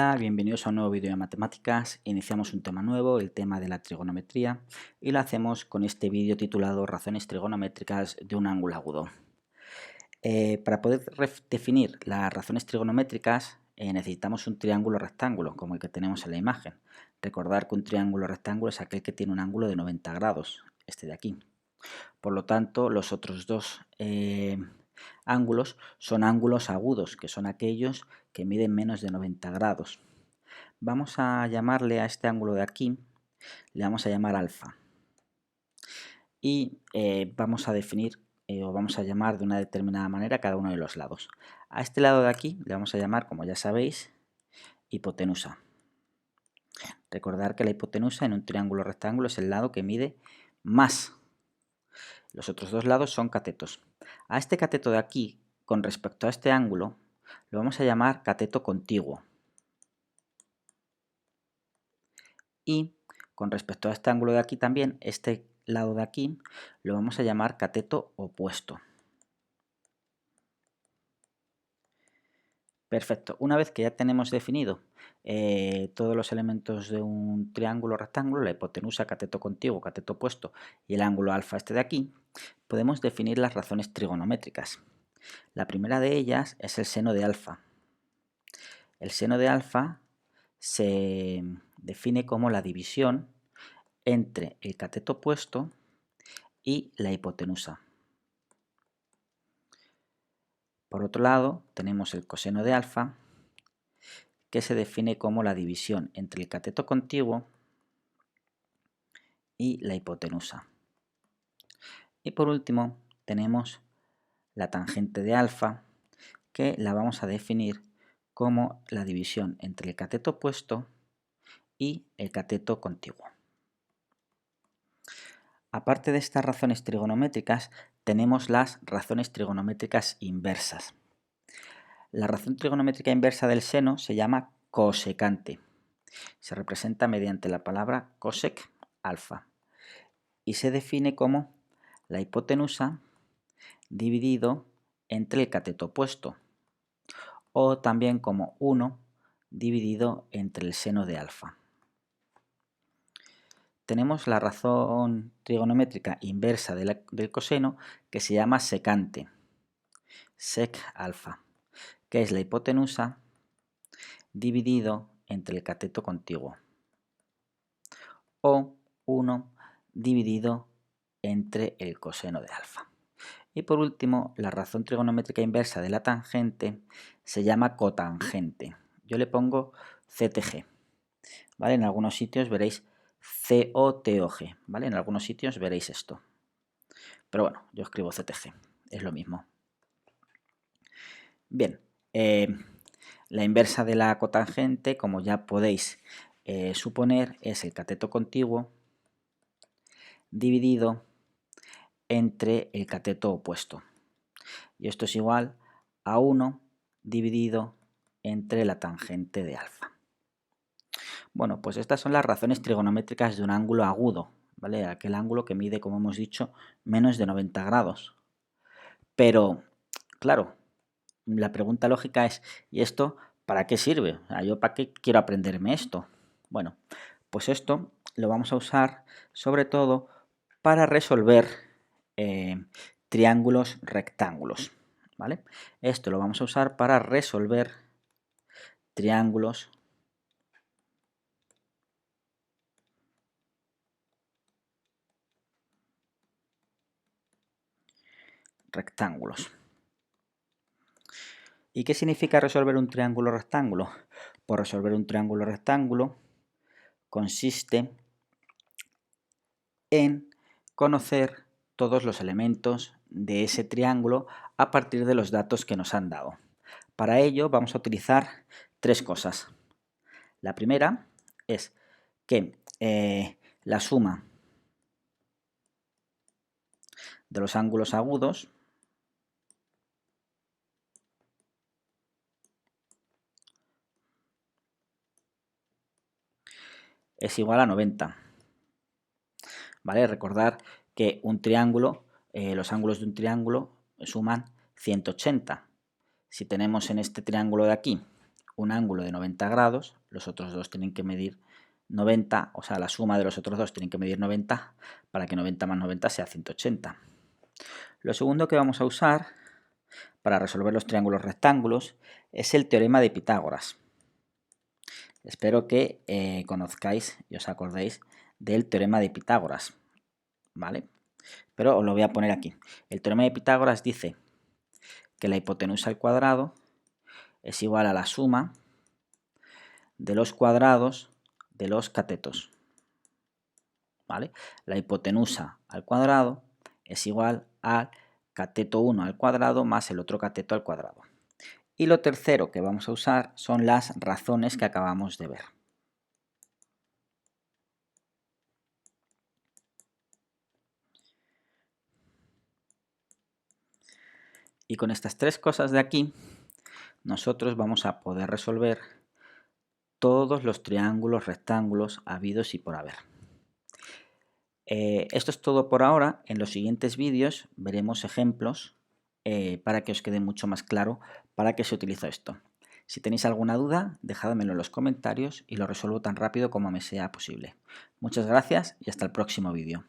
Hola, bienvenidos a un nuevo vídeo de matemáticas. Iniciamos un tema nuevo, el tema de la trigonometría, y lo hacemos con este vídeo titulado Razones trigonométricas de un ángulo agudo. Para poder definir las razones trigonométricas necesitamos un triángulo rectángulo, como el que tenemos en la imagen. Recordar que un triángulo rectángulo es aquel que tiene un ángulo de 90 grados, este de aquí. Por lo tanto, los otros dos ángulos son ángulos agudos, que son aquellos que miden menos de 90 grados. Vamos a llamarle a este ángulo de aquí, le vamos a llamar alfa. Y vamos a definir o vamos a llamar de una determinada manera cada uno de los lados. A este lado de aquí le vamos a llamar, como ya sabéis, hipotenusa. Recordar que la hipotenusa en un triángulo rectángulo es el lado que mide más. Los otros dos lados son catetos. A este cateto de aquí, con respecto a este ángulo, lo vamos a llamar cateto contiguo. Y con respecto a este ángulo de aquí también, este lado de aquí, lo vamos a llamar cateto opuesto. Perfecto. Una vez que ya tenemos definido todos los elementos de un triángulo rectángulo, la hipotenusa, cateto contiguo, cateto opuesto y el ángulo alfa este de aquí, podemos definir las razones trigonométricas. La primera de ellas es el seno de alfa. El seno de alfa se define como la división entre el cateto opuesto y la hipotenusa. Por otro lado, tenemos el coseno de alfa, que se define como la división entre el cateto contiguo y la hipotenusa. Y por último, tenemos la tangente de alfa, que la vamos a definir como la división entre el cateto opuesto y el cateto contiguo. Aparte de estas razones trigonométricas, tenemos las razones trigonométricas inversas. La razón trigonométrica inversa del seno se llama cosecante. Se representa mediante la palabra cosec alfa y se define como la hipotenusa dividido entre el cateto opuesto, o también como 1 dividido entre el seno de alfa. Tenemos la razón trigonométrica inversa del coseno, que se llama secante, sec alfa, que es la hipotenusa dividido entre el cateto contiguo, o 1 dividido entre el coseno de alfa. Y por último, la razón trigonométrica inversa de la tangente se llama cotangente. Yo le pongo CTG, ¿vale? En algunos sitios veréis COTOG, ¿vale? En algunos sitios veréis esto. Pero bueno, yo escribo CTG, es lo mismo. Bien, la inversa de la cotangente, como ya podéis suponer, es el cateto contiguo dividido entre el cateto opuesto. Y esto es igual a 1 dividido entre la tangente de alfa. Bueno, pues estas son las razones trigonométricas de un ángulo agudo, ¿vale? Aquel ángulo que mide, como hemos dicho, menos de 90 grados. Pero, claro, la pregunta lógica es, ¿y esto para qué sirve? ¿Yo para qué quiero aprenderme esto? Bueno, pues esto lo vamos a usar sobre todo para resolver triángulos rectángulos, ¿vale? Esto lo vamos a usar para resolver triángulos rectángulos. ¿Y qué significa resolver un triángulo rectángulo? Pues resolver un triángulo rectángulo consiste en conocer todos los elementos de ese triángulo a partir de los datos que nos han dado. Para ello vamos a utilizar tres cosas. La primera es que la suma de los ángulos agudos es igual a 90. ¿Vale? Recordar que un triángulo, los ángulos de un triángulo suman 180. Si tenemos en este triángulo de aquí un ángulo de 90 grados, los otros dos tienen que medir 90, o sea, la suma de los otros dos tienen que medir 90 para que 90 más 90 sea 180. Lo segundo que vamos a usar para resolver los triángulos rectángulos es el teorema de Pitágoras. Espero que conozcáis y os acordéis del teorema de Pitágoras, ¿vale? Pero os lo voy a poner aquí. El teorema de Pitágoras dice que la hipotenusa al cuadrado es igual a la suma de los cuadrados de los catetos, ¿vale? La hipotenusa al cuadrado es igual al cateto 1 al cuadrado más el otro cateto al cuadrado. Y lo tercero que vamos a usar son las razones que acabamos de ver. Y con estas tres cosas de aquí, nosotros vamos a poder resolver todos los triángulos, rectángulos habidos y por haber. Esto es todo por ahora. En los siguientes vídeos veremos ejemplos para que os quede mucho más claro para qué se utiliza esto. Si tenéis alguna duda, dejádmelo en los comentarios y lo resuelvo tan rápido como me sea posible. Muchas gracias y hasta el próximo vídeo.